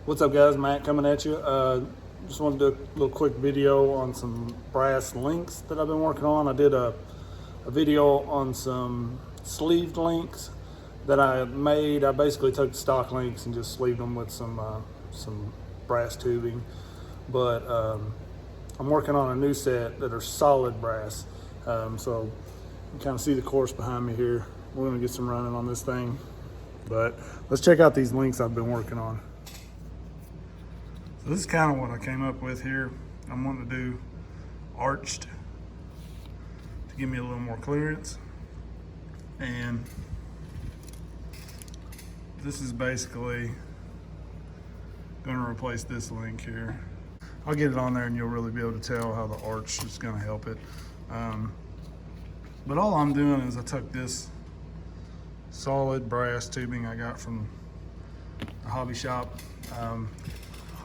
What's up, guys? Matt coming at you. Just wanted to do a little quick video on some brass links that I've been working on. I did a video on some sleeved links that I made. I basically took stock links and just sleeved them with some brass tubing. But I'm working on a new set that are solid brass. So you can kind of see the course behind me here. We're gonna get some running on this thing. But let's check out these links I've been working on. So this is kind of what I came up with here. I'm wanting to do arched to give me a little more clearance. And this is basically going to replace this link here. I'll get it on there and you'll really be able to tell how the arch is going to help it. But all I'm doing is I took this solid brass tubing I got from the hobby shop.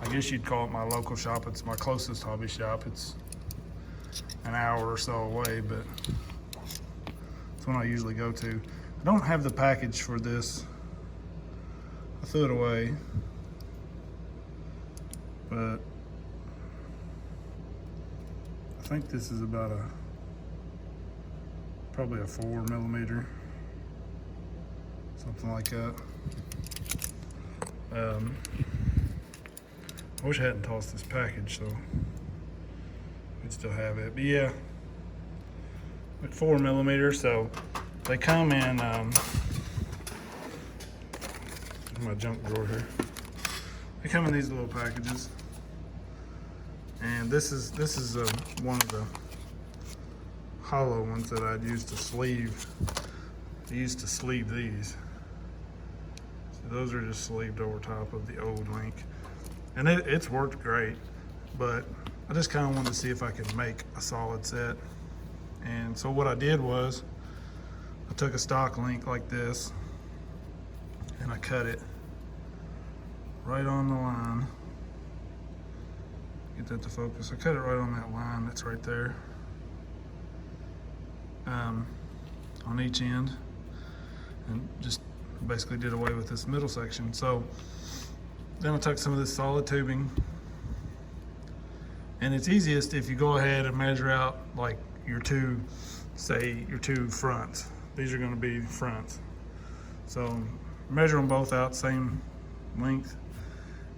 I guess you'd call it my local shop. It's my closest hobby shop. It's an hour or so away, but it's one I usually go to. I don't have the package for this. I threw it away, but I think this is about probably a 4mm, something like that. I wish I hadn't tossed this package, so we'd still have it. But yeah, at 4mm, so they come in my junk drawer here. They come in these little packages, and this is one of the hollow ones that I'd used to sleeve. I used to sleeve these. So those are just sleeved over top of the old link. And it's worked great, but I just kind of wanted to see if I could make a solid set. And so what I did was I took a stock link like this and I cut it right on the line. Get that to focus. I cut it right on that line that's right there, on each end, and just basically did away with this middle section. So then I took some of this solid tubing, and it's easiest if you go ahead and measure out like your two fronts. These are going to be fronts. So measure them both out, same length,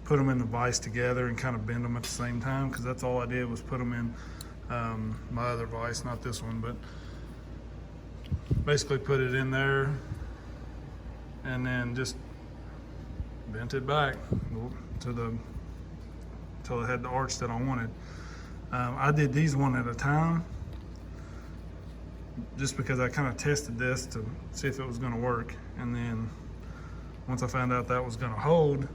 put them in the vise together and kind of bend them at the same time, because that's all I did was put them in my other vise, not this one, but basically put it in there and then just bent it back until it had the arch that I wanted. I did these one at a time just because I kind of tested this to see if it was going to work, and then once I found out that was going to hold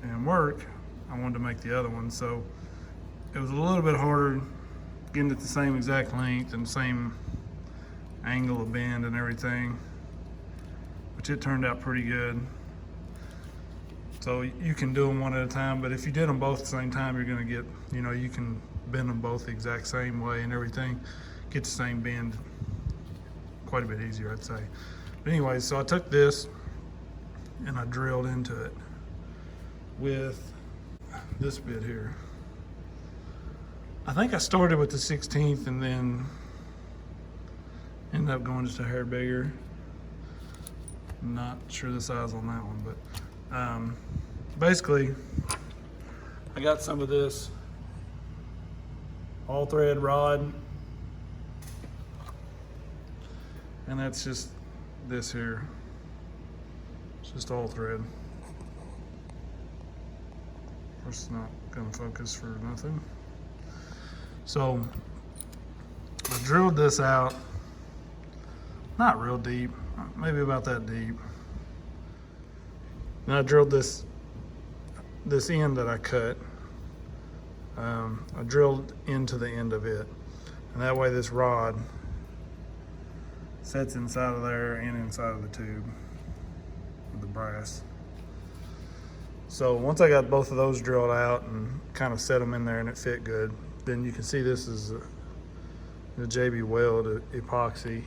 and work, I wanted to make the other one. So it was a little bit harder getting it the same exact length and same angle of bend and everything, which it turned out pretty good. So you can do them one at a time, but if you did them both at the same time, you're gonna get, you can bend them both the exact same way and everything, get the same bend quite a bit easier, I'd say. But anyways, so I took this and I drilled into it with this bit here. I think I started with the 16th and then ended up going just a hair bigger. I'm not sure the size on that one, but basically I got some of this all thread rod, and that's just this here. It's just all thread. Of course, it's not gonna focus for nothing. So I drilled this out, not real deep, maybe about that deep. And I drilled this end that I cut. I drilled into the end of it, and that way this rod sits inside of there and inside of the tube with the brass. So once I got both of those drilled out and kind of set them in there and it fit good, then you can see this is the JB Weld epoxy.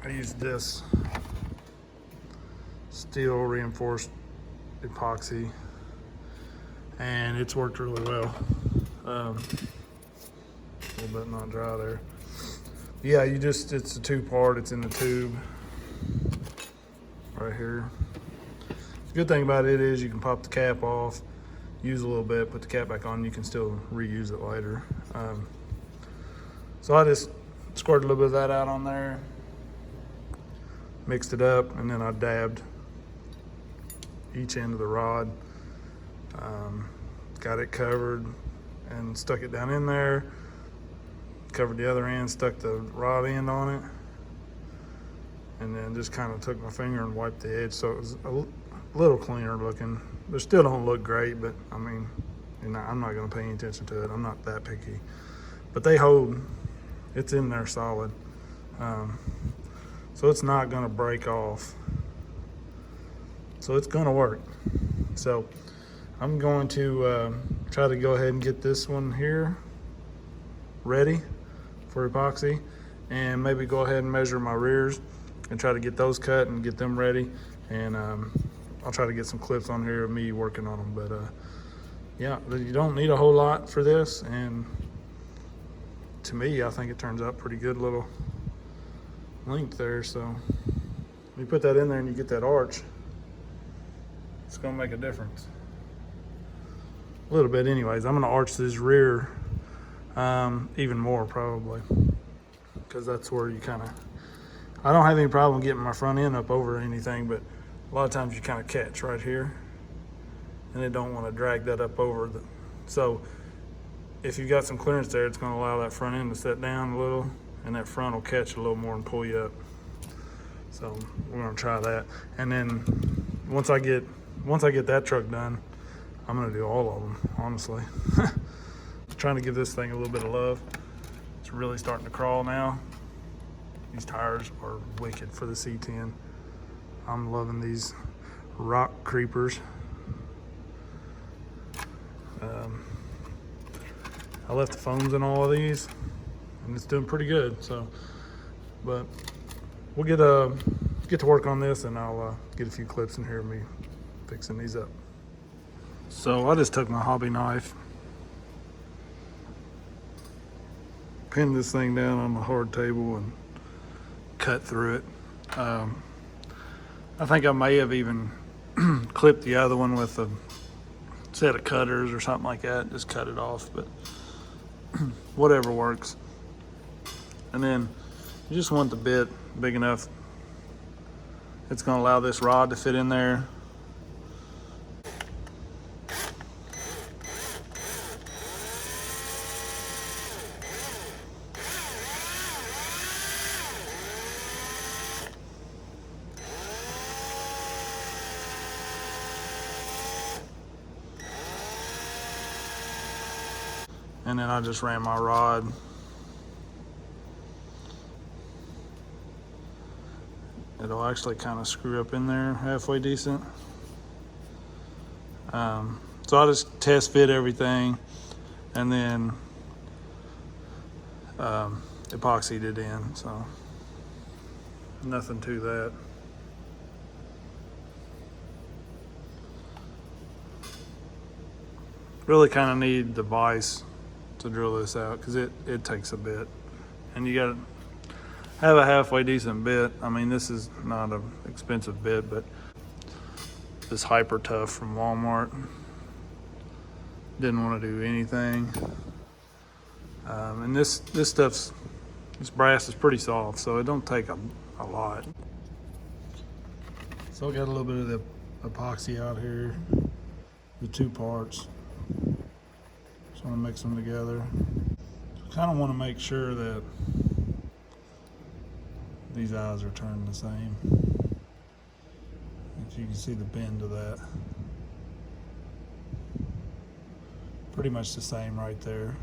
I used this steel reinforced epoxy, and it's worked really well. A little bit not dry there. Yeah, it's a 2-part, it's in the tube right here. The good thing about it is you can pop the cap off, use a little bit, put the cap back on, you can still reuse it later. So I just squirted a little bit of that out on there, mixed it up, and then I dabbed each end of the rod, got it covered and stuck it down in there, covered the other end, stuck the rod end on it, and then just kind of took my finger and wiped the edge so it was a little cleaner looking. They still don't look great, but I mean, I'm not going to pay any attention to it. I'm not that picky. But they hold. It's in there solid. So it's not going to break off. So it's going to work. So I'm going to try to go ahead and get this one here ready for epoxy, and maybe go ahead and measure my rears and try to get those cut and get them ready. And I'll try to get some clips on here of me working on them. But yeah, you don't need a whole lot for this, and to me, I think it turns out pretty good little length there. So when you put that in there and you get that arch, it's gonna make a difference. A little bit anyways. I'm gonna arch this rear even more probably, because that's where you I don't have any problem getting my front end up over anything, but a lot of times you kind of catch right here and they don't want to drag that up over so if you've got some clearance there, it's going to allow that front end to set down a little, and that front will catch a little more and pull you up. So we're going to try that. And then once I get that truck done, I'm going to do all of them, honestly. Trying to give this thing a little bit of love. It's really starting to crawl now. These tires are wicked for the C10. I'm loving these rock creepers. I left the foams in all of these, and it's doing pretty good. So, but we'll get to work on this, and I'll get a few clips in here of me fixing these up. So I just took my hobby knife, pinned this thing down on the hard table, and cut through it. I think I may have even clipped the other one with a set of cutters or something like that. Just cut it off, but whatever works. And then you just want the bit big enough. It's going to allow this rod to fit in there. And then I just ran my rod it'll actually kind of screw up in there halfway decent. So I just test fit everything and then epoxied it in, so nothing to that. Really kind of need the vise to drill this out because it takes a bit, and you gotta have a halfway decent bit. I mean, this is not an expensive bit, but this Hyper Tough from Walmart, didn't want to do anything. And this brass is pretty soft, so it don't take a lot. So I got a little bit of the epoxy out here, the 2 parts. Just want to mix them together. Kind of want to make sure that these eyes are turned the same. If you can see the bend of that. Pretty much the same right there.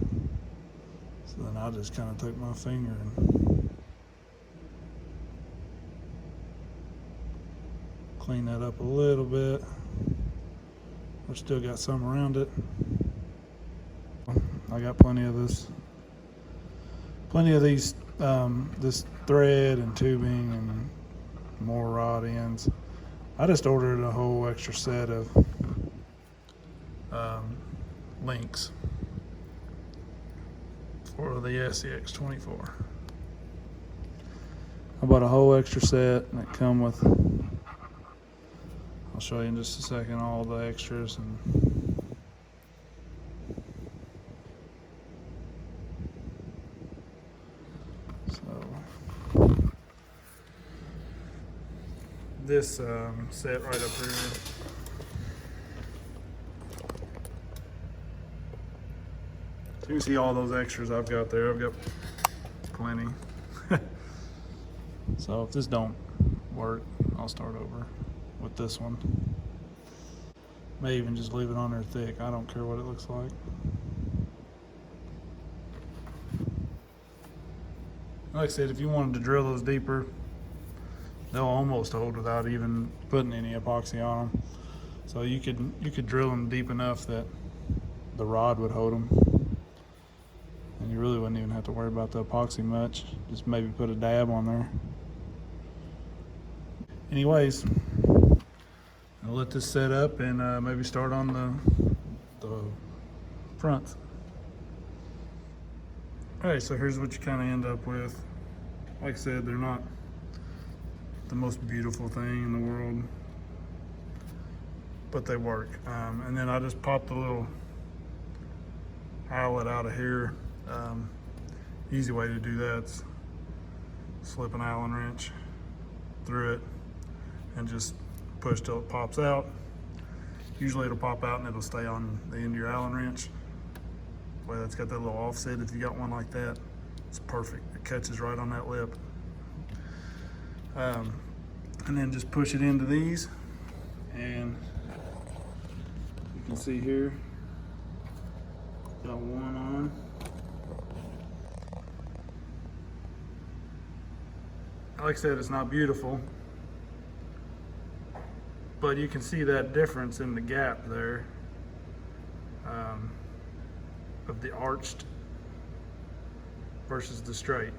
So then I just kind of took my finger and clean that up a little bit. We've still got some around it. I got plenty of these this thread and tubing and more rod ends. I just ordered a whole extra set of links for the SCX24. I bought a whole extra set that come with, I'll show you in just a second, all the extras. And so this set right up here, so you can see all those extras I've got there. I've got plenty. So if this don't work, I'll start over with this one. May even just leave it on there thick. I don't care what it looks like. Like I said, if you wanted to drill those deeper, they'll almost hold without even putting any epoxy on them. So you could drill them deep enough that the rod would hold them, and you really wouldn't even have to worry about the epoxy much. Just maybe put a dab on there. Anyways, I'll let this set up and maybe start on the front. Alright, so here's what you kind of end up with. Like I said, they're not the most beautiful thing in the world, but they work. And then I just popped the little eyelet out of here. Easy way to do that's slip an Allen wrench through it and just push till it pops out. Usually it'll pop out and it'll stay on the end of your Allen wrench. Well, it's got that little offset. If you got one like that, it's perfect. It catches right on that lip. And then just push it into these, and you can see here, got one on. Like I said, it's not beautiful, but you can see that difference in the gap there of the arched versus the straight.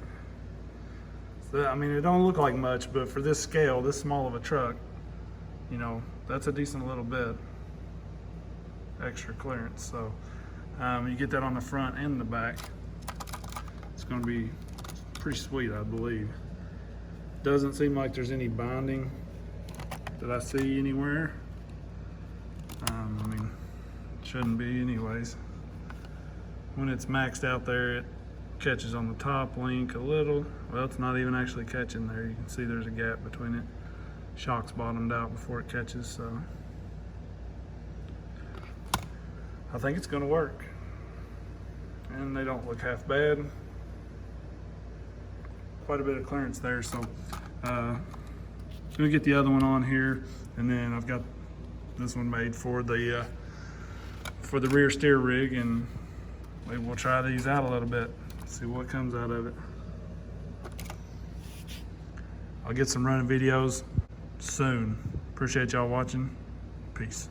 So, I mean, it don't look like much, but for this scale, this small of a truck, you know, that's a decent little bit extra clearance. So you get that on the front and the back. It's going to be pretty sweet, I believe. Doesn't seem like there's any binding that I see anywhere. I mean, shouldn't be anyways. When it's maxed out there, it catches on the top link a little. Well, it's not even actually catching there. You can see there's a gap between it. Shock's bottomed out before it catches, so I think it's gonna work. And they don't look half bad. Quite a bit of clearance there, so I'm gonna get the other one on here, and then I've got this one made for the rear steer rig, and maybe we'll try these out a little bit, see what comes out of it. I'll get some running videos soon. Appreciate y'all watching. Peace.